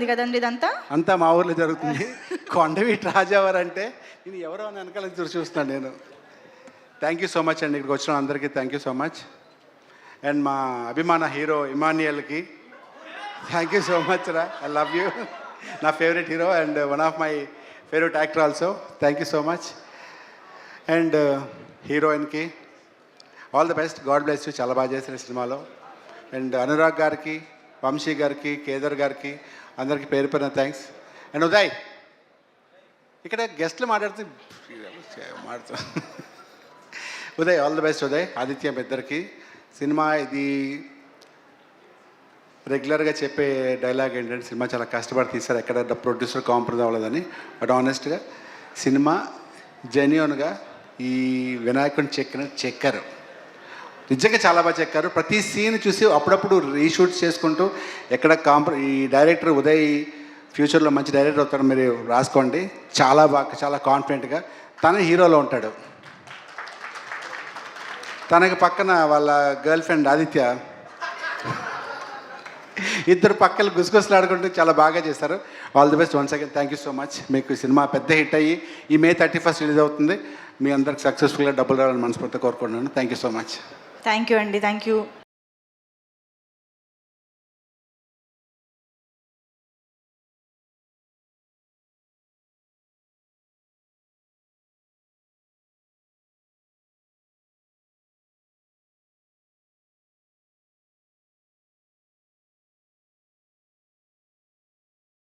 జరిగింది కదండి ఇదంతా? అంతా మా ఊర్లో జరుగుతుంది. కొండవీటి రాజావారు అంటే నేను ఎవరో అని వెనకాల చూస్తున్నాను నేను. థ్యాంక్ యూ సో మచ్ అండి, ఇక్కడికి వచ్చిన అందరికీ thank you so much. And మా అభిమాన హీరో ఇమాన్యుయల్కి థ్యాంక్ యూ సో మచ్ రా, ఐ లవ్ యూ. నా favourite hero and one of my favourite actor also. Thank you so much. And హీరోయిన్కి all the best, God bless you. చాలా బాగా చేశారు సినిమాలో. అండ్ అనురాగ్ గారికి, వంశీ గారికి, కేదార్ గారికి అందరికీ పేరు పేరున థ్యాంక్స్. అండ్ ఉదయ్, ఇక్కడ గెస్ట్లు మాట్లాడుతూ Uday all the best Uday. Aditya ఇద్దరికి. సినిమా ఇది రెగ్యులర్గా చెప్పే డైలాగ్ ఏంటంటే సినిమా చాలా కష్టపడి తీశారు, ఎక్కడ ప్రొడ్యూసర్ కాంప్రమైజ్ అవ్వలేదని. బట్ ఆనెస్ట్గా సినిమా జెన్యూన్గా ఈ వినాయకుడిని చెక్కారు, నిజంగా చాలా బాగా చెక్కారు. ప్రతి సీన్ చూసి అప్పుడప్పుడు రీషూట్స్ చేసుకుంటూ ఎక్కడ ఈ డైరెక్టర్ ఉదయ్ ఫ్యూచర్లో మంచి డైరెక్టర్ అవుతాడు, మీరు రాసుకోండి. చాలా బాగా, చాలా కాన్ఫిడెంట్గా తన హీరోలో ఉంటాడు. తనకి పక్కన వాళ్ళ గర్ల్ ఫ్రెండ్ ఆదిత్య, ఇద్దరు పక్కలు గుసగుసలాడుకుంటూ చాలా బాగా చేశారు. All the best once again. Thank you so much. మీకు సినిమా పెద్ద హిట్ అయ్యి ఈ May 31 రిలీజ్ అవుతుంది. మీ అందరికి సక్సెస్ఫుల్గా డబ్బులు రావాలని మనస్ఫూర్తిగా కోరుకుంటున్నాను. Thank you so much. Thank you అండి, థ్యాంక్ యూ.